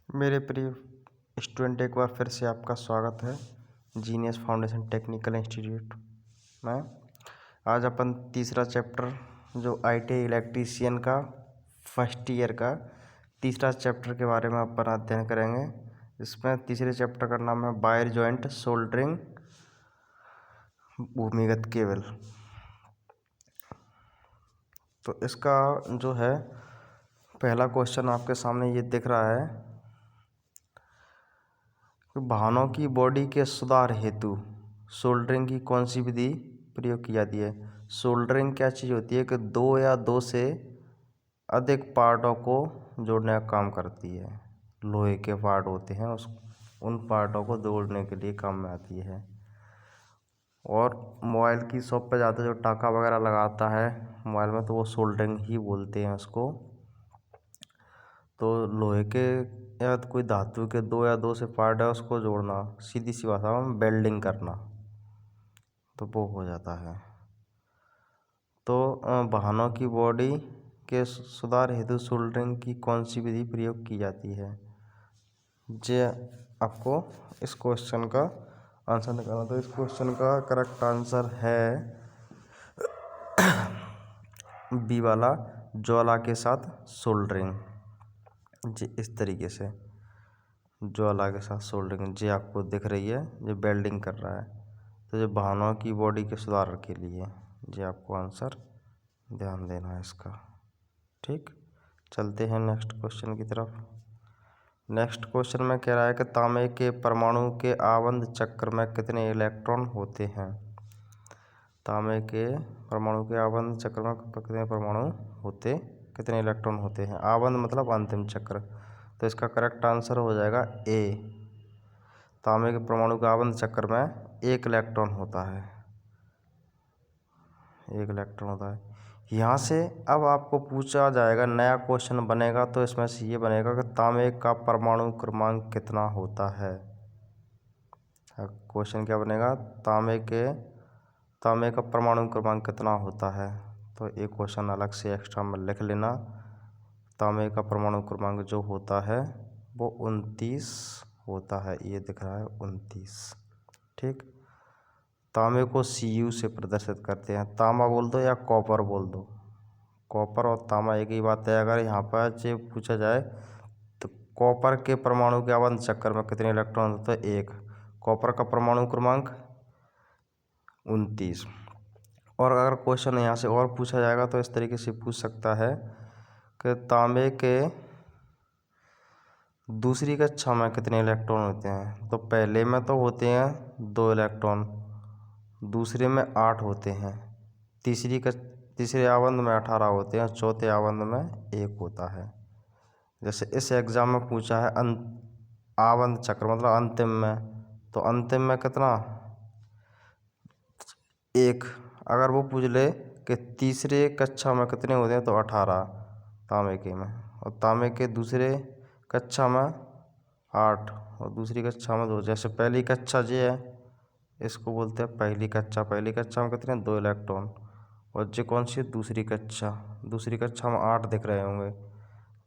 मेरे प्रिय स्टूडेंट, एक बार फिर से आपका स्वागत है जीनियस फाउंडेशन टेक्निकल इंस्टीट्यूट में। आज अपन तीसरा चैप्टर जो ITI इलेक्ट्रीशियन का फर्स्ट ईयर का तीसरा चैप्टर के बारे में अपन अध्ययन करेंगे। इसमें तीसरे चैप्टर का नाम है वायर जॉइंट सोल्डरिंग भूमिगत केबल। तो इसका जो है पहला क्वेश्चन आपके सामने ये दिख रहा है कि वाहनों की बॉडी के सुधार हेतु सोल्डरिंग की कौन सी विधि प्रयोग की जाती है। सोल्डरिंग क्या चीज़ होती है कि दो या दो से अधिक पार्टों को जोड़ने का काम करती है। लोहे के पार्ट होते हैं उन पार्टों को जोड़ने के लिए काम में आती है। और मोबाइल की शॉप पे जाते जो टाका वगैरह लगाता है मोबाइल में, तो वो सोल्डरिंग ही बोलते हैं उसको। तो लोहे के या कोई धातु के दो या दो से पार्ट है उसको जोड़ना, सीधी सी भाषा में वेल्डिंग करना, तो वो हो जाता है। तो वाहनों की बॉडी के सुधार हेतु सोल्डरिंग की कौन सी विधि प्रयोग की जाती है, जे आपको इस क्वेश्चन का आंसर निकालना। तो इस क्वेश्चन का करेक्ट आंसर है बी वाला, ज्वाला के साथ सोल्डरिंग। जी इस तरीके से ज्वाला के साथ सोल्डरिंग जी आपको दिख रही है, जो वेल्डिंग कर रहा है। तो जो वाहनों की बॉडी के सुधार के लिए जी आपको आंसर ध्यान देना है इसका। ठीक, चलते हैं नेक्स्ट क्वेश्चन की तरफ। नेक्स्ट क्वेश्चन में कह रहा है कि तांबे के परमाणु के आबंध चक्र में कितने इलेक्ट्रॉन होते हैं। तांबे के परमाणु के आबंध चक्र में कितने परमाणु होते, कितने इलेक्ट्रॉन होते हैं। आबंध मतलब अंतिम चक्र, तो इसका करेक्ट आंसर हो जाएगा ए। तांबे के परमाणु के आबंध चक्र में एक इलेक्ट्रॉन होता है, एक इलेक्ट्रॉन होता है। यहाँ से अब आपको पूछा जाएगा, नया क्वेश्चन बनेगा, तो इसमें से ये बनेगा कि तांबे का परमाणु क्रमांक कितना होता है। क्वेश्चन क्या बनेगा, तांबे का परमाणु क्रमांक कितना होता है। तो एक क्वेश्चन अलग से एक्स्ट्रा में लिख लेना। तांबे का परमाणु क्रमांक जो होता है वो 29 होता है, ये दिख रहा है 29। ठीक, तांबे को Cu से प्रदर्शित करते हैं। तांबा बोल दो या कॉपर बोल दो, कॉपर और तांबा एक ही बात है। अगर यहाँ पर जो पूछा जाए तो कॉपर के परमाणु के आबंध चक्र में कितने इलेक्ट्रॉन होते हैं, एक। कॉपर का परमाणु क्रमांक 29। और अगर क्वेश्चन यहाँ से और पूछा जाएगा तो इस तरीके से पूछ सकता है कि तांबे के दूसरी कक्षा में कितने इलेक्ट्रॉन होते हैं। तो पहले में तो होते हैं 2 इलेक्ट्रॉन, दूसरे में 8 होते हैं, तीसरे आबंध में 18 होते हैं, चौथे आबंध में 1 होता है। जैसे इस एग्जाम में पूछा है आबंध चक्र मतलब अंतिम में, तो अंतिम में कितना, 1। अगर वो पूछ ले कि तीसरे कक्षा में कितने होते हैं, तो 18 तांबे के में, और तांबे के दूसरे कक्षा में 8 और दूसरी कक्षा में 2। जैसे पहली कक्षा जो है इसको बोलते हैं पहली कक्षा। पहली कक्षा में कितने, 2 इलेक्ट्रॉन। और जो कौन सी, दूसरी कक्षा में 8 दिख रहे होंगे,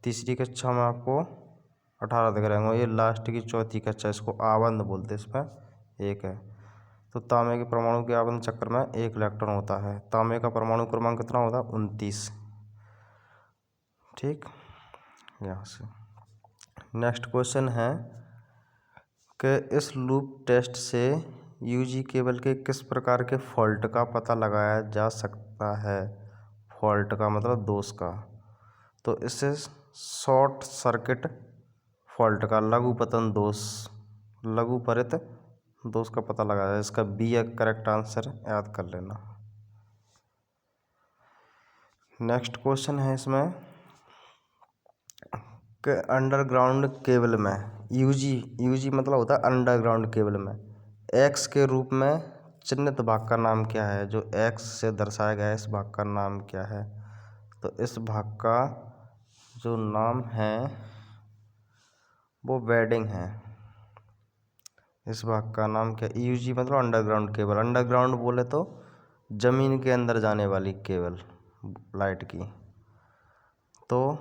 तीसरी कक्षा में आपको 18 दिख रहे होंगे, ये लास्ट की चौथी कक्षा, इसको आबंध बोलते हैं, इसमें 1 है। तो तांबे के परमाणु के आबंध चक्र में 1 इलेक्ट्रॉन होता है। तांबे का परमाणु क्रमांक कितना होता है, 29। ठीक, यहाँ से नेक्स्ट क्वेश्चन है कि इस लूप टेस्ट से यूजी केबल के किस प्रकार के फॉल्ट का पता लगाया जा सकता है। फॉल्ट का मतलब दोष का। तो इससे शॉर्ट सर्किट फॉल्ट का लघुपरित दोष का पता लगाया। इसका बी करेक्ट आंसर याद कर लेना। नेक्स्ट क्वेश्चन है इसमें कि अंडरग्राउंड केबल में यूजी मतलब होता है अंडरग्राउंड केबल में एक्स के रूप में चिन्हित भाग का नाम क्या है। जो एक्स से दर्शाया गया है इस भाग का नाम क्या है। तो इस भाग का जो नाम है वो वेडिंग है। इस भाग का नाम क्या, यूजी मतलब अंडरग्राउंड केबल। अंडरग्राउंड बोले तो जमीन के अंदर जाने वाली केबल लाइट की, तो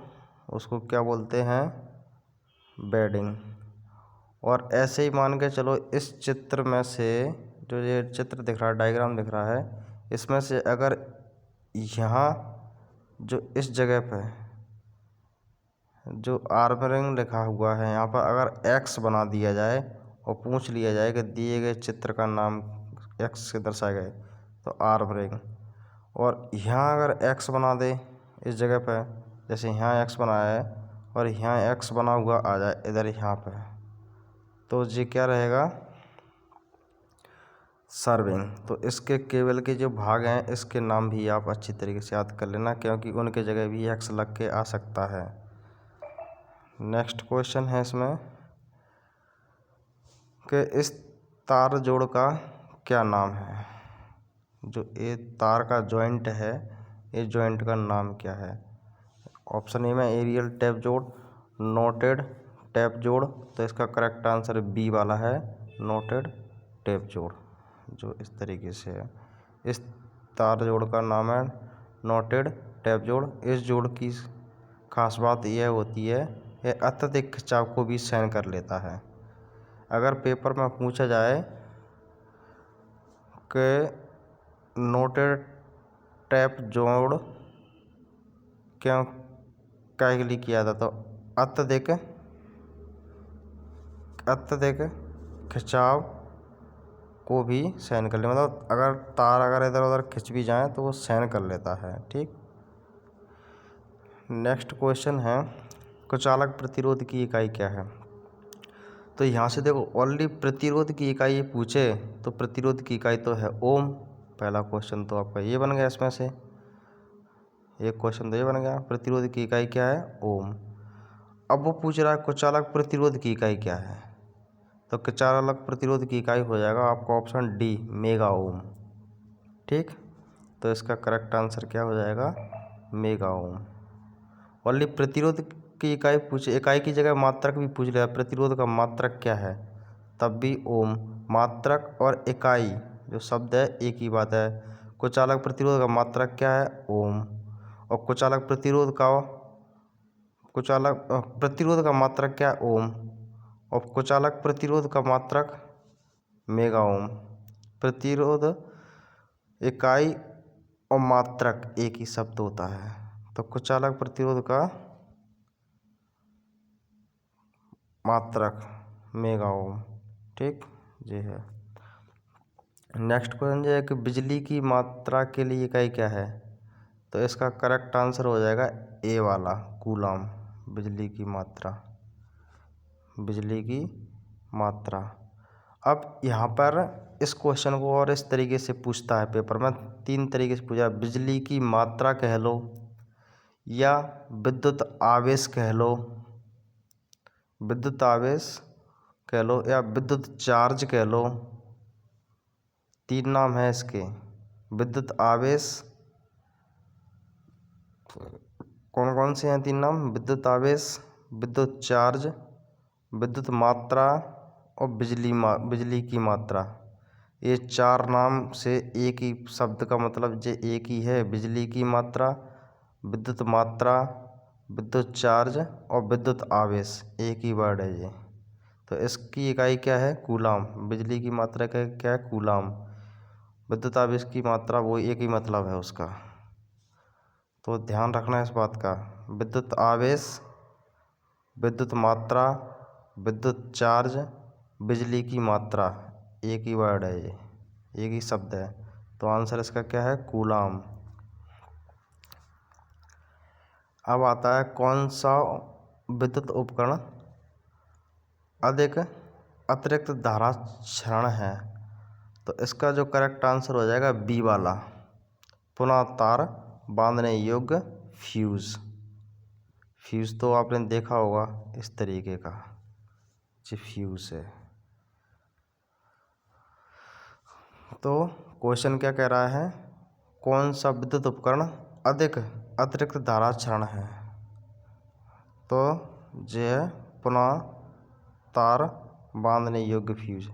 उसको क्या बोलते हैं, बेडिंग। और ऐसे ही मान के चलो इस चित्र में से जो ये चित्र दिख रहा है, डायग्राम दिख रहा है, इसमें से अगर यहाँ जो इस जगह पे जो आर्मरिंग लिखा हुआ है यहाँ पर अगर एक्स बना दिया जाए और पूछ लिया जाए कि दिए गए चित्र का नाम एक्स से दर्शाए गए तो आर्मरिंग, और यहाँ अगर एक्स बना दे इस जगह पे, जैसे यहाँ एक्स बनाया है और यहाँ एक्स बना हुआ आ जाए इधर यहाँ पे, तो ये क्या रहेगा, सर्विंग। तो इसके केबल के जो भाग हैं इसके नाम भी आप अच्छी तरीके से याद कर लेना, क्योंकि उनके जगह भी एक्स लग के आ सकता है। नेक्स्ट क्वेश्चन है इसमें कि इस तार जोड़ का क्या नाम है। जो ये तार का जॉइंट है, इस जॉइंट का नाम क्या है। ऑप्शन ए में एरियल टैप जोड़, नोटेड टैप जोड़, तो इसका करेक्ट आंसर बी वाला है, नोटेड टैप जोड़। जो इस तरीके से है, इस तार जोड़ का नाम है नोटेड टैप जोड़। इस जोड़ की खास बात यह होती है यह अत्यधिक खिंचाव को भी सहन कर लेता है। अगर पेपर में पूछा जाए कि नोटेड टैप जोड़ क्यों काहे के लिए किया था, तो अत्यधिक खिंचाव को भी सहन कर ले, मतलब अगर तार अगर इधर उधर खिंच भी जाए तो वो सहन कर लेता है। ठीक। नेक्स्ट क्वेश्चन है कुचालक प्रतिरोध की इकाई क्या है। तो यहाँ से देखो ऑलरेडी प्रतिरोध की इकाई पूछे तो प्रतिरोध की इकाई तो है ओम। पहला क्वेश्चन तो आपका ये बन गया, इसमें से एक क्वेश्चन तो ये बन गया, प्रतिरोध की इकाई क्या है, ओम। अब वो पूछ रहा है कुचालक प्रतिरोध की इकाई क्या है, तो कुचालक प्रतिरोध की इकाई हो जाएगा आपका ऑप्शन डी, मेगा ओम। ठीक। तो इसका करेक्ट आंसर क्या हो जाएगा, मेगा ओम। ओनली प्रतिरोध की इकाई पूछे, इकाई की जगह मात्रक भी पूछ लिया, प्रतिरोध का मात्रक क्या है, तब भी ओम। मात्रक और इकाई जो शब्द है एक ही बात है। कुचालक प्रतिरोध का मात्रक क्या है, ओम। और कुचालक प्रतिरोध का मात्रक क्या है, ओम। और कुचालक प्रतिरोध का मात्रक मेगा ओम। प्रतिरोध, इकाई और मात्रक एक ही शब्द होता है, तो कुचालक प्रतिरोध का मात्रक मेगा ओम। ठीक, जी है। नेक्स्ट क्वेश्चन जो है कि बिजली की मात्रा के लिए इकाई क्या है, तो इसका करेक्ट आंसर हो जाएगा ए वाला, कूलाम। बिजली की मात्रा, बिजली की मात्रा। अब यहाँ पर इस क्वेश्चन को और इस तरीके से पूछता है पेपर में, तीन तरीके से पूछा, बिजली की मात्रा कह लो या विद्युत आवेश कह लो, विद्युत आवेश कह लो या विद्युत चार्ज कह लो। तीन नाम है इसके, विद्युत आवेश। कौन कौन से हैं तीन नाम, विद्युत आवेश, विद्युत चार्ज, विद्युत मात्रा और बिजली की मात्रा। ये चार नाम से एक ही शब्द का मतलब जे एक ही है, बिजली की मात्रा, विद्युत मात्रा, विद्युत चार्ज और विद्युत आवेश, एक ही वर्ड है ये। तो इसकी इकाई क्या है, कूलाम। बिजली की मात्रा का क्या है, कूलाम। विद्युत आवेश की मात्रा वो एक ही मतलब है उसका, तो ध्यान रखना है इस बात का। विद्युत आवेश, विद्युत मात्रा, विद्युत चार्ज, बिजली की मात्रा, एक ही वर्ड है ये, एक ही शब्द है, तो आंसर इसका क्या है, कूलाम। अब आता है कौन सा विद्युत उपकरण अधिक अतिरिक्त धारा क्षरण है, तो इसका जो करेक्ट आंसर हो जाएगा बी वाला, पुनः तार बांधने योग्य फ्यूज। फ्यूज तो आपने देखा होगा इस तरीके का, जो फ्यूज है। तो क्वेश्चन क्या कह रहा है, कौन सा विद्युत उपकरण अधिक अतिरिक्त धारा क्षरण है, तो यह पुनः तार बांधने योग्य फ्यूज।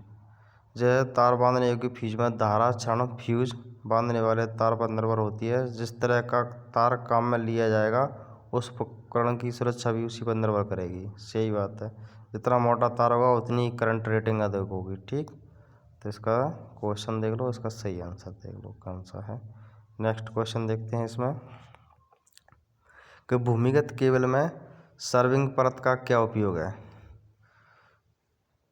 यह तार बांधने योग्य फ्यूज में धारा क्षरण फ्यूज बांधने वाले तार पर निर्भर होती है। जिस तरह का तार काम में लिया जाएगा उस उपकरण की सुरक्षा भी उसी पर निर्भर करेगी। सही बात है, जितना मोटा तार होगा उतनी करंट रेटिंग अधिक होगी। ठीक, तो इसका क्वेश्चन देख लो, इसका सही आंसर देख लो कौन सा है। नेक्स्ट क्वेश्चन देखते हैं इसमें कि भूमिगत केबल में सर्विंग परत का क्या उपयोग है।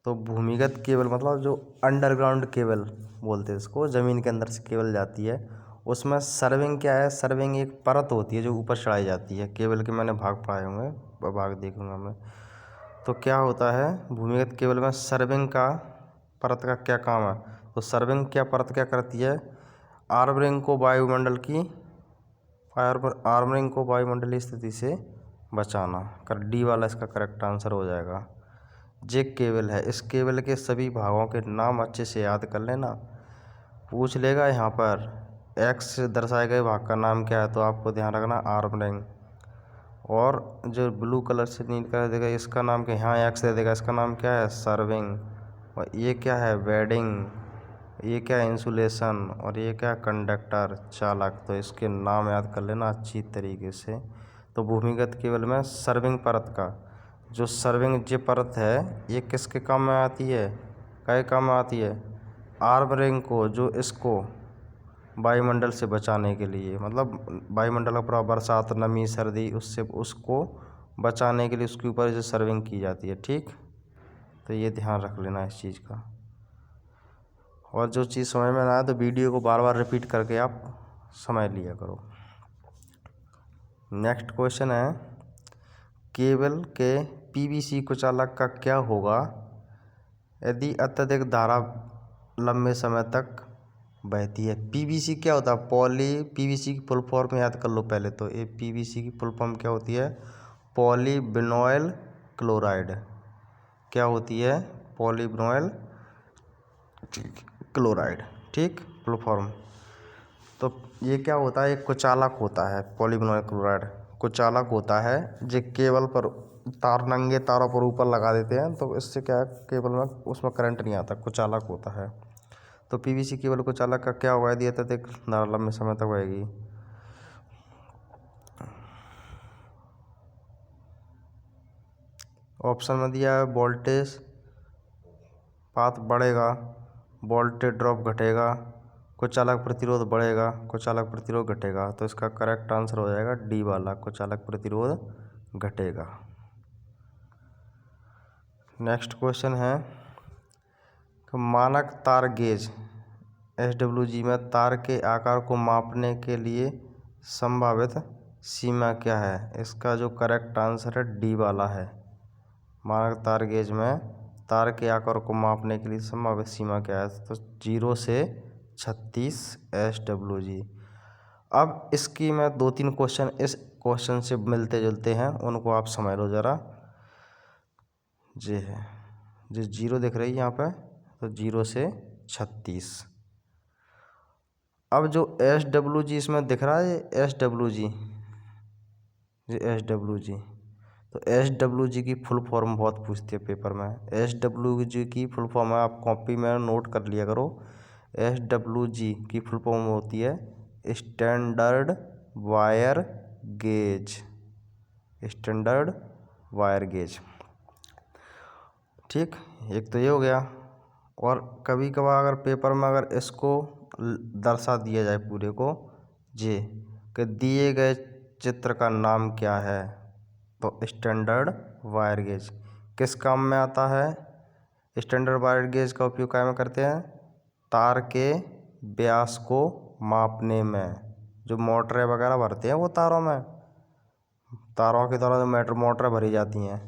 तो भूमिगत केबल मतलब जो अंडरग्राउंड केबल बोलते हैं इसको, ज़मीन के अंदर से केबल जाती है, उसमें सर्विंग क्या है। सर्विंग एक परत होती है जो ऊपर चढ़ाई जाती है। केबल के मैंने भाग पढ़ाए होंगे, भाग देखूंगा मैं। तो क्या होता है भूमिगत केबल में सर्विंग का परत का क्या काम है। तो सर्विंग क्या परत क्या करती है, आर्मरिंग को वायुमंडलीय स्थिति से बचाना। कर डी वाला इसका करेक्ट आंसर हो जाएगा। जे केबल है, इस केबल के सभी भागों के नाम अच्छे से याद कर लेना। पूछ लेगा यहाँ पर एक्स से दर्शाए गए भाग का नाम क्या है, तो आपको ध्यान रखना आर्म रिंग। और जो ब्लू कलर से नील कलर देगा इसका नाम क्या, यहाँ एक्स दे देगा, इसका नाम क्या है सर्विंग। और ये क्या है वेडिंग, ये क्या है इंसुलेशन, और ये क्या है कंडक्टर चालक। तो इसके नाम याद कर लेना अच्छी तरीके से। तो भूमिगत केबल में सर्विंग परत का जो सर्विंग जे परत है ये किसके काम में आती है, क्या काम में आती है, आर्म रिंग को, जो इसको वायुमंडल से बचाने के लिए, मतलब वायुमंडल का प्रभाव बरसात नमी सर्दी उससे उसको बचाने के लिए उसके ऊपर जो सर्विंग की जाती है। ठीक, तो ये ध्यान रख लेना इस चीज़ का। और जो चीज़ समझ में ना आए तो वीडियो को बार बार रिपीट करके आप समझ लिया करो। नेक्स्ट क्वेश्चन है केबल के पीवीसी कुचालक का क्या होगा यदि अत्यधिक धारा लंबे समय तक बहती है। पीवीसी क्या होता है, पॉली पीवीसी की फुल फॉर्म याद कर लो पहले। तो ये पीवीसी की फुल फॉर्म क्या होती है, पॉलीविनाइल क्लोराइड। क्या होती है, पॉलीविनाइल क्लोराइड। ठीक, फुल फॉर्म। तो ये क्या होता है, एक कुचालक होता है। पॉलीविनाइल क्लोराइड कुचालक होता है जो केबल पर तार नंगे तारों पर ऊपर लगा देते हैं, तो इससे क्या है केबल में उसमें करंट नहीं आता, कुचालक होता है। तो पीवीसी केबल कुचालक का क्या होगा यदि अत्यधिक धारा लंबे समय तक बहेगी। ऑप्शन में दिया है वोल्टेज पाथ बढ़ेगा, वोल्टेज ड्रॉप घटेगा, कुचालक प्रतिरोध बढ़ेगा, कुचालक प्रतिरोध घटेगा। तो इसका करेक्ट आंसर हो जाएगा डी वाला, कुचालक प्रतिरोध घटेगा। नेक्स्ट क्वेश्चन है कि मानक तार गेज SWG में तार के आकार को मापने के लिए संभावित सीमा क्या है। इसका जो करेक्ट आंसर है डी वाला है। मानक तार गेज में तार के आकार को मापने के लिए संभावित सीमा क्या है, तो 0 से 36 SWG। अब इसकी मैं 2-3 क्वेश्चन इस क्वेश्चन से मिलते जुलते हैं, उनको आप समझ लो ज़रा। ये है जो 0 दिख रही है यहाँ पे, तो 0 से 36। अब जो SWG इसमें दिख रहा है, SWG, तो SWG की फुल फॉर्म बहुत पूछते हैं पेपर में। SWG की फुल फॉर्म है, आप कॉपी में नोट कर लिया करो। SWG की फुल फॉर्म होती है standard wire gauge, standard wire gauge. ठीक, एक तो ये हो गया। और कभी कभार अगर पेपर में अगर इसको दर्शा दिया जाए पूरे को जे कि दिए गए चित्र का नाम क्या है, तो स्टैंडर्ड वायर गेज किस काम में आता है। स्टैंडर्ड वायर गेज का उपयोग क्या में करते हैं, तार के व्यास को मापने में। जो मोटरें वगैरह भरते हैं वो तारों के द्वारा जो मोटरें भरी जाती हैं,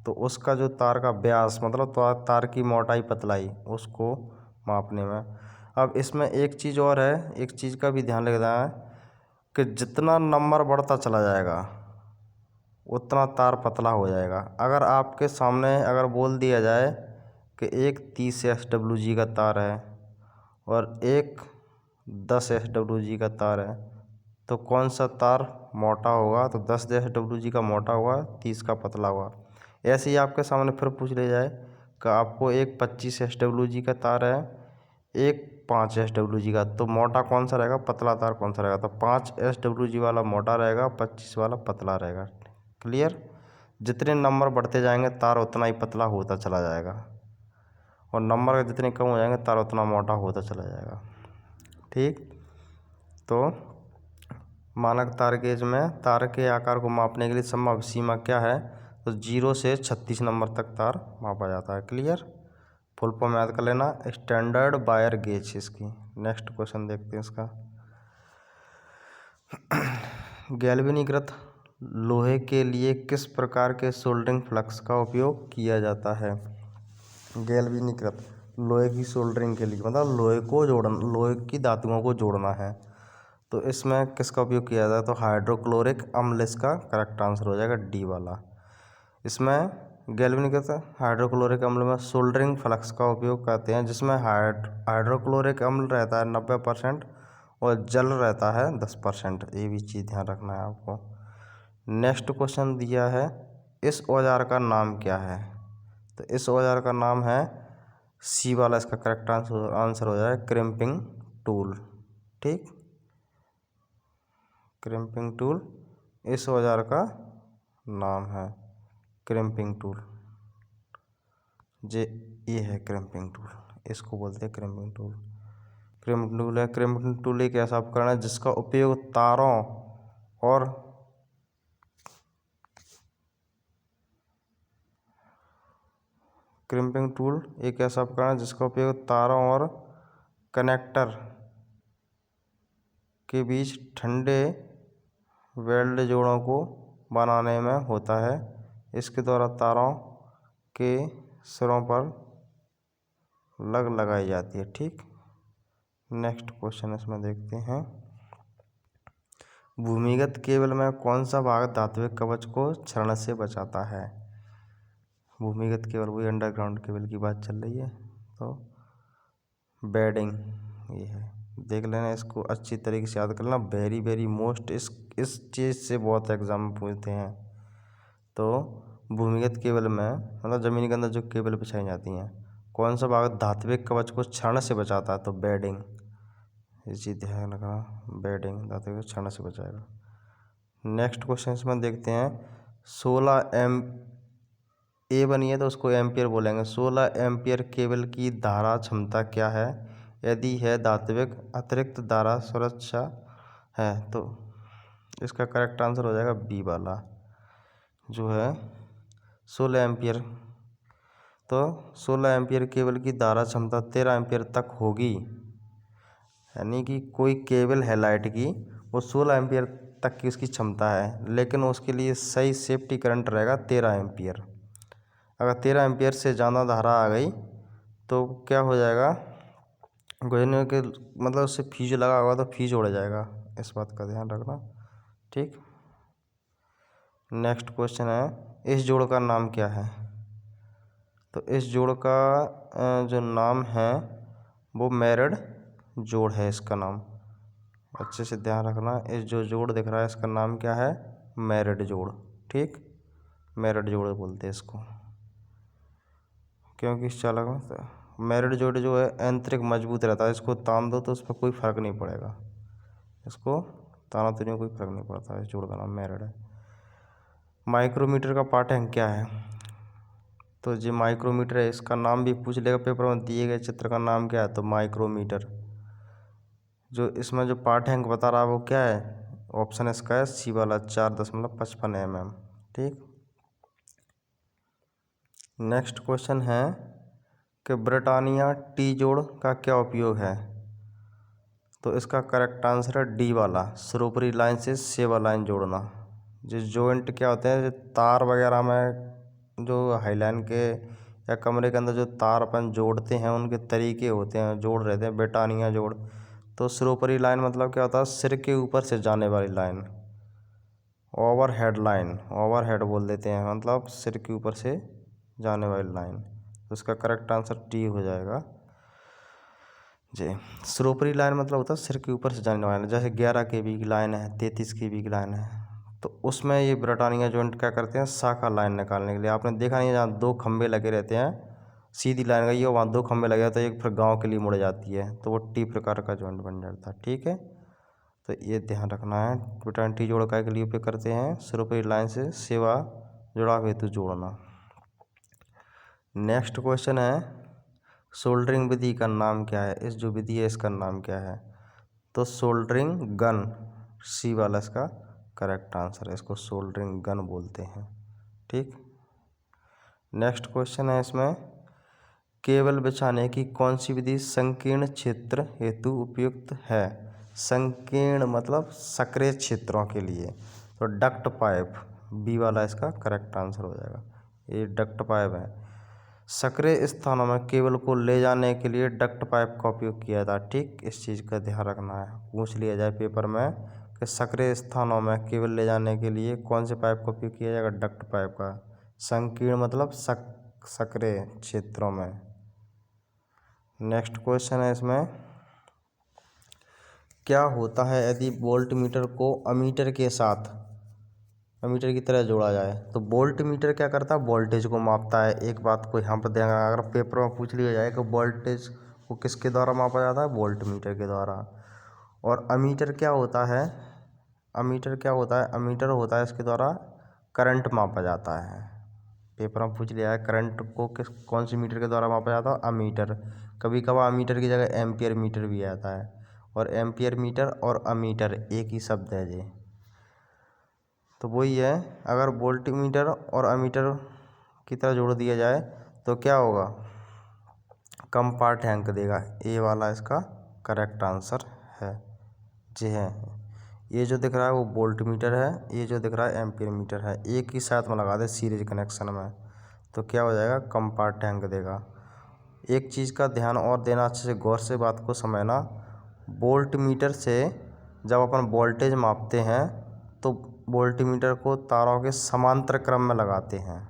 तो उसका जो तार का व्यास मतलब तार की मोटाई पतलाई उसको मापने में। अब इसमें एक चीज़ और है, एक चीज़ का भी ध्यान रखना है कि जितना नंबर बढ़ता चला जाएगा उतना तार पतला हो जाएगा। अगर आपके सामने अगर बोल दिया जाए कि एक 30 SWG का तार है और एक 10 SWG का तार है, तो कौन सा तार मोटा होगा, तो 10 SWG का मोटा होगा, 30 का पतला होगा। ऐसे ही आपके सामने फिर पूछ लिया जाए कि आपको एक 25 SWG का तार है, एक 5 SWG का। तो मोटा कौन सा रहेगा, पतला तार कौन सा रहेगा, तो 5 SWG वाला मोटा रहेगा, 25 वाला पतला रहेगा। क्लियर। जितने नंबर बढ़ते जाएंगे तार उतना ही पतला होता चला जाएगा, और नंबर जितने कम हो जाएंगे तार उतना मोटा होता चला जाएगा। ठीक। तो मानक तार गेज में तार के आकार को मापने के लिए संभव सीमा क्या है, तो 0 से 36 नंबर तक तार मापा जाता है। क्लियर। फुल फॉर्म याद कर लेना, स्टैंडर्ड वायर गेज इसकी। नेक्स्ट क्वेश्चन देखते हैं इसका। गैल्वेनीकृत लोहे के लिए किस प्रकार के सोल्डरिंग फ्लक्स का उपयोग किया जाता है। गैल्वेनीकृत लोहे की सोल्डरिंग के लिए मतलब लोहे को जोड़ना, लोहे की धातुओं को जोड़ना है, तो इसमें किसका उपयोग किया जाता है, तो हाइड्रोक्लोरिक अम्ल इसका करेक्ट आंसर हो जाएगा, डी वाला। इसमें गैल्वेनीकृत हाइड्रोक्लोरिक अम्ल में सोल्डरिंग फ्लक्स का उपयोग करते हैं, जिसमें हाइड्रोक्लोरिक अम्ल रहता है 90% और जल रहता है 10%। ये भी चीज़ ध्यान रखना है आपको। नेक्स्ट क्वेश्चन दिया है, इस औजार का नाम क्या है, तो इस औजार का नाम है, सी वाला इसका करेक्ट आंसर हो जाए क्रिम्पिंग टूल। ठीक। क्रिम्पिंग टूल इस औजार का नाम है, क्रिम्पिंग टूल। ये है क्रिम्पिंग टूल, इसको बोलते हैं क्रिम्पिंग टूल। क्रिम्पिंग टूल है, क्रिम्पिंग टूल एक ऐसा उपकरण है जिसका उपयोग तारों और क्रिम्पिंग टूल एक ऐसा उपकरण है जिसका उपयोग तारों और कनेक्टर के बीच ठंडे वेल्ड जोड़ों को बनाने में होता है। इसके द्वारा तारों के सिरों पर लगाई जाती है। ठीक। नेक्स्ट क्वेश्चन इसमें देखते हैं, भूमिगत केबल में कौन सा भाग धात्विक कवच को क्षरण से बचाता है। भूमिगत केबल, वही अंडरग्राउंड केबल की बात चल रही है, तो बेडिंग ये है। देख लेना, इसको अच्छी तरीके से याद कर लेना, वेरी वेरी मोस्ट। इस चीज़ से बहुत एग्जाम पूछते हैं। तो भूमिगत केबल में मतलब ज़मीन के अंदर जो केबल बिछाई जाती हैं, कौन सा भाग धात्विक कवच को क्षरण से बचाता है, तो बेडिंग। ये चीज़ ध्यान रखना, बेडिंग धात्विक को क्षरण से बचाएगा। नेक्स्ट क्वेश्चन इसमें देखते हैं, 16 ए बनी है तो उसको एम्पियर बोलेंगे। 16 एम्पियर केबल की धारा क्षमता क्या है, यदि है धात्विक अतिरिक्त धारा सुरक्षा है, तो इसका करेक्ट आंसर हो जाएगा बी वाला, जो है 16 एम्पियर। तो 16 एम्पियर केबल की धारा क्षमता 13 एम्पियर तक होगी, यानी कि कोई केबल है लाइट की, वो 16 एम्पियर तक की उसकी क्षमता है, लेकिन उसके लिए सही सेफ्टी करंट रहेगा 13 एम्पियर। अगर 13 एम्पियर से ज़्यादा धारा आ गई तो क्या हो जाएगा, गुजरने के मतलब उससे फ्यूज लगा होगा तो फ्यूज उड़ जाएगा, इस बात का ध्यान रखना। ठीक। नेक्स्ट क्वेश्चन है, इस जोड़ का नाम क्या है, तो इस जोड़ का जो नाम है वो मेरिड जोड़ है, इसका नाम अच्छे से ध्यान रखना। इस जो जोड़ दिख रहा है इसका नाम क्या है, मेरिड जोड़। ठीक। मेरिड जोड़ बोलते हैं इसको, क्योंकि चालक मेरिड जोड़ जो है आंतरिक मजबूत रहता है, इसको तान दो तो उस पर कोई फर्क नहीं पड़ेगा, इसको ताना तो कोई फर्क नहीं पड़ता है। इस जोड़ का नाम मेरिड है। माइक्रोमीटर का पाठ्यांक क्या है, तो जो माइक्रोमीटर है इसका नाम भी पूछ लेगा पेपर में, दिए गए चित्र का नाम क्या है, तो माइक्रोमीटर। जो इसमें जो पाठ्यांक बता रहा है वो क्या है, ऑप्शन इसका है सी वाला, 4.55 mm। ठीक। नेक्स्ट क्वेश्चन है कि ब्रिटानिया टी जोड़ का क्या उपयोग है, तो इसका करेक्ट आंसर है डी वाला, सरोपरी लाइन से सेवा लाइन जोड़ना। जो जॉइंट क्या होते हैं, जो तार वगैरह में जो हाईलाइन के या कमरे के अंदर जो तार अपन जोड़ते हैं उनके तरीके होते हैं, जोड़ रहते हैं, ब्रिटानिया जोड़। तो सरोपरी लाइन मतलब क्या होता है, सिर के ऊपर से जाने वाली लाइन, ओवरहेड लाइन, ओवरहेड बोल देते हैं, मतलब सिर के ऊपर से जाने वाली लाइन। तो इसका करेक्ट आंसर टी हो जाएगा जी। सरोपरी लाइन मतलब होता है सिर के ऊपर से जाने वाली, जैसे 11 kV की लाइन है, 33 kV की लाइन है, तो उसमें ये ब्रिटानिया जॉइंट क्या करते हैं, शाखा लाइन निकालने के लिए। आपने देखा नहीं, जहाँ 2 खंभे लगे रहते हैं सीधी लाइन गई है, वहाँ 2 खंभे लगे तो एक फिर गांव के लिए मुड़ जाती है, तो वो टी प्रकार का जॉइंट बन जाता है। ठीक है, तो ये ध्यान रखना है। बेटा टी जोड़ काय के लिए उपयोग करते हैं? सिरोपरी लाइन से सेवा जुड़ाव हेतु जोड़ना। नेक्स्ट क्वेश्चन है सोल्डरिंग विधि का नाम क्या है? इस जो विधि है इसका नाम क्या है? तो सोल्डरिंग गन, सी वाला इसका करेक्ट आंसर है, इसको सोल्डरिंग गन बोलते हैं। ठीक, नेक्स्ट क्वेश्चन है इसमें केबल बिछाने की कौन सी विधि संकीर्ण क्षेत्र हेतु उपयुक्त है? संकीर्ण मतलब सक्रिय क्षेत्रों के लिए, तो डक्ट पाइप, बी वाला इसका करेक्ट आंसर हो जाएगा। ये डक्ट पाइप है। सक्रिय स्थानों में केबल को ले जाने के लिए डक्ट पाइप का उपयोग किया जाता है। ठीक, इस चीज़ का ध्यान रखना है, पूछ लिया जाए पेपर में कि सक्रिय स्थानों में केबल ले जाने के लिए कौन से पाइप का उपयोग किया जाएगा? डक्ट पाइप का। संकीर्ण मतलब सक्रिय क्षेत्रों में। नेक्स्ट क्वेश्चन है इसमें क्या होता है यदि वोल्ट मीटर को अमीटर के साथ अमीटर की तरह जोड़ा जाए? तो वोल्ट मीटर क्या करता है? वोल्टेज को मापता है। एक बात को यहाँ पर ध्यान रखना, अगर पेपर में पूछ लिया जाए कि वोल्टेज को किसके द्वारा मापा जाता है? वोल्ट मीटर के द्वारा। और अमीटर क्या होता है? अमीटर क्या होता है? अमीटर होता है इसके द्वारा करंट मापा जाता है। पेपर में पूछ लिया है करंट को कौन सी मीटर के द्वारा मापा जाता है? अमीटर। कभी कभार अमीटर की जगह एम्पियर मीटर भी आता है, और एम्पियर मीटर और अमीटर एक ही शब्द है जी। तो वही है, अगर वोल्ट मीटर और अमीटर की तरह जोड़ दिया जाए तो क्या होगा? कम पार्ट हैंक देगा। ए वाला इसका करेक्ट आंसर है जी। है, ये जो दिख रहा है वो वोल्ट मीटर है, ये जो दिख रहा है एम्पियर मीटर है। एक ही साथ में लगा दे सीरीज कनेक्शन में, तो क्या हो जाएगा? कम पार्ट हैंक देगा। एक चीज़ का ध्यान और देना, अच्छे से गौर से बात को समझना। वोल्ट मीटर से जब अपन वोल्टेज मापते हैं तो वोल्ट मीटर को तारों के समांतर क्रम में लगाते हैं,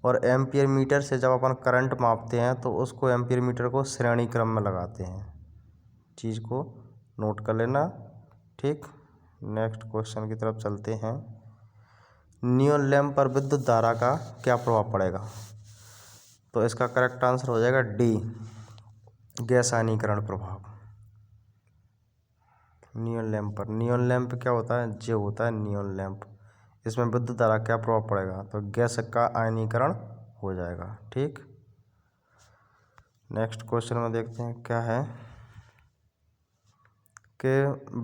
और एम्पियर मीटर से जब अपन करंट मापते हैं तो उसको एम्पियर मीटर को श्रेणी क्रम में लगाते हैं। चीज़ को नोट कर लेना। ठीक, नेक्स्ट क्वेश्चन की तरफ चलते हैं। नियॉन लैंप पर विद्युत धारा का क्या प्रभाव पड़ेगा? तो इसका करेक्ट आंसर हो जाएगा डी, गैस आयनीकरण प्रभाव। नियॉन लैंप पर, नियॉन लैंप क्या होता है? जो होता है नियॉन लैंप, इसमें विद्युत धारा क्या प्रभाव पड़ेगा? तो गैस का आयनीकरण हो जाएगा। ठीक, नेक्स्ट क्वेश्चन में देखते हैं क्या है कि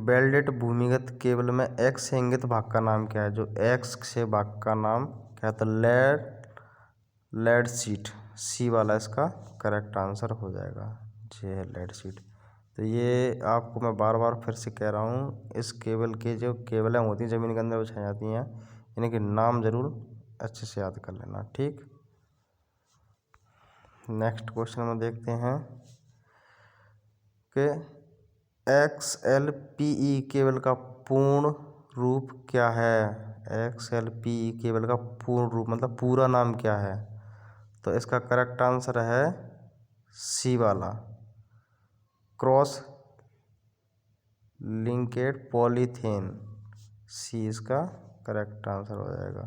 वेल्डेड भूमिगत केबल में एक्स से इंगित भाग का नाम क्या है? जो एक्स से भाग का नाम क्या है? तो लेड शीट, सी वाला इसका करेक्ट आंसर हो जाएगा। ये है लेड शीट। तो ये आपको मैं बार बार फिर से कह रहा हूँ, इस केबल के जो केबलें होती हैं ज़मीन के अंदर बिछाई जाती हैं, इनके नाम ज़रूर अच्छे से याद कर लेना। ठीक, नेक्स्ट क्वेश्चन में देखते हैं कि XLPE केबल का पूर्ण रूप क्या है? XLPE केबल का पूर्ण रूप मतलब पूरा नाम क्या है? तो इसका करेक्ट आंसर है सी वाला, क्रॉस लिंकेड पॉलीथेन। सी इसका करेक्ट आंसर हो जाएगा।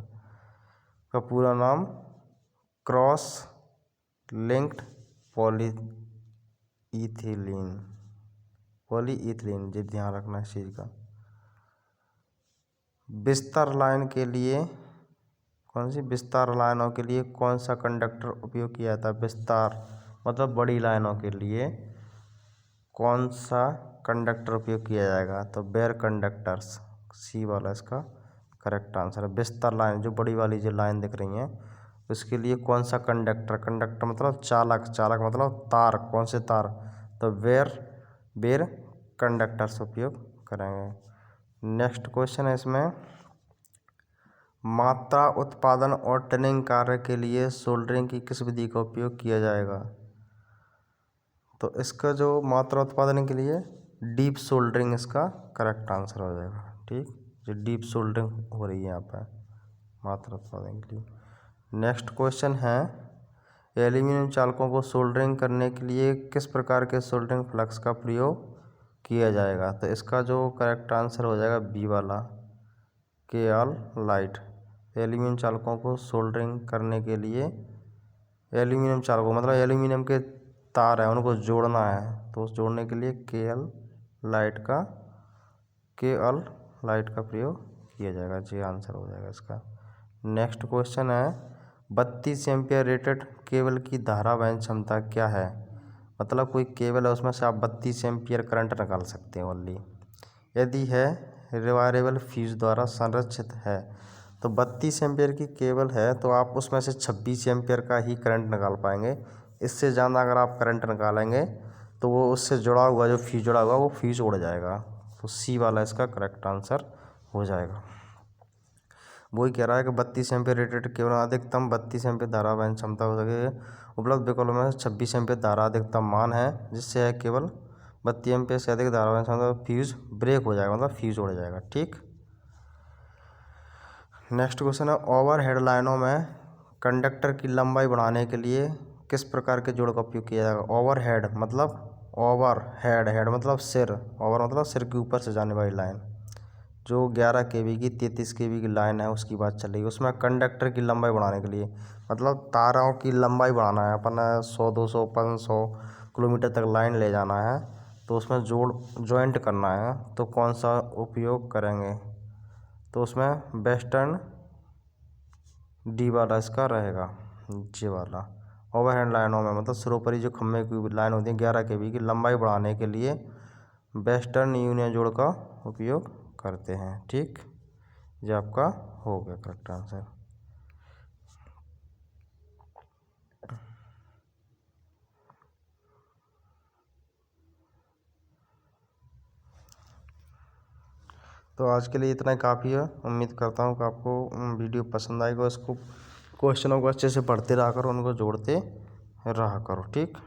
का पूरा नाम क्रॉस लिंक्ड पॉलीइथिलीन जी, ध्यान रखना इस चीज़ का। विस्तार लाइन के लिए कौन सी विस्तार लाइनों के लिए कौन सा कंडक्टर उपयोग किया जाता है? विस्तार मतलब बड़ी लाइनों के लिए कौन सा कंडक्टर उपयोग किया जाएगा? तो बेयर कंडक्टर्स, सी वाला इसका करेक्ट आंसर है। विस्तार लाइन जो बड़ी वाली जो लाइन दिख रही हैं उसके लिए कौन सा कंडक्टर मतलब चालक मतलब तार, कौन से तार? तो बेयर कंडक्टर्स उपयोग करेंगे। नेक्स्ट क्वेश्चन है इसमें मात्रा उत्पादन और टनिंग कार्य के लिए सोल्डरिंग की किस विधि का उपयोग किया जाएगा? तो इसका जो मात्रा उत्पादन के लिए डीप सोल्डरिंग इसका करेक्ट आंसर हो जाएगा। ठीक, जो डीप सोल्डरिंग हो रही है यहाँ पर मात्रा उत्पादन के लिए। नेक्स्ट क्वेश्चन है एल्यूमीनियम चालकों को सोल्डरिंग करने के लिए किस प्रकार के सोल्डरिंग फ्लक्स का प्रयोग किया जाएगा? तो इसका जो करेक्ट आंसर हो जाएगा बी वाला, के आल लाइट। एल्यूमीनियम चालकों को सोल्डरिंग करने के लिए एल्यूमिनियम चालकों मतलब एल्यूमिनियम के तार है उनको जोड़ना है, तो उस जोड़ने के लिए के एल लाइट का प्रयोग किया जाएगा। ये आंसर हो जाएगा इसका। नेक्स्ट क्वेश्चन है 32 एम्पियर रेटेड केबल की धारा वहन क्षमता क्या है। मतलब कोई केबल है उसमें से आप 32 एम्पियर करंट निकाल सकते हैं ओनली, यदि है रिवायरेबल फ्यूज द्वारा संरक्षित है। तो 32 एम्पियर की केबल है तो आप उसमें से 26 एम्पियर का ही करंट निकाल पाएंगे। इससे ज़्यादा अगर आप करंट निकालेंगे तो वो उससे जुड़ा हुआ जो फ्यूज जुड़ा हुआ वो फ्यूज उड़ जाएगा। तो सी वाला इसका करेक्ट आंसर हो जाएगा। वही कह रहा है कि 32 एम्पियर रेटेड केवल अधिकतम 32 एम्पियर धारा वहन क्षमता हो सके उपलब्ध विकल्पों में 26 एम्पियर धारा अधिकतम मान है, जिससे है केवल 32 एम्पियर से अधिक धारा वहन क्षमता फ्यूज ब्रेक हो जाएगा, मतलब फ्यूज उड़ जाएगा। ठीक। नेक्स्ट क्वेश्चन है ओवरहेड लाइनों में कंडक्टर की लंबाई बढ़ाने के लिए किस प्रकार के जोड़ का उपयोग किया जाएगा। ओवरहेड मतलब सिर, ओवर मतलब सिर के ऊपर से जाने वाली लाइन, जो 11 kV की 33 kV की लाइन है उसकी बात चल रही है। उसमें कंडक्टर की लंबाई बढ़ाने के लिए मतलब तारों की लंबाई बढ़ाना है अपन 100 200 500 किलोमीटर तक लाइन ले जाना है, तो उसमें जॉइंट करना है, तो कौन सा उपयोग करेंगे। तो उसमें वेस्टर्न डी वाला इसका रहेगा, जी वाला। ओवरहेड लाइनों में मतलब सिरोपरी जो खम्भे की लाइन होती है 11 kV की लंबाई बढ़ाने के लिए वेस्टर्न यूनियन जोड़ का उपयोग करते हैं। ठीक, ये आपका हो गया करेक्ट आंसर। तो आज के लिए इतना ही काफ़ी है। उम्मीद करता हूँ कि आपको वीडियो पसंद आएगा। इसको क्वेश्चनों को अच्छे से पढ़ते रहा करो, उनको जोड़ते रहा करो। ठीक।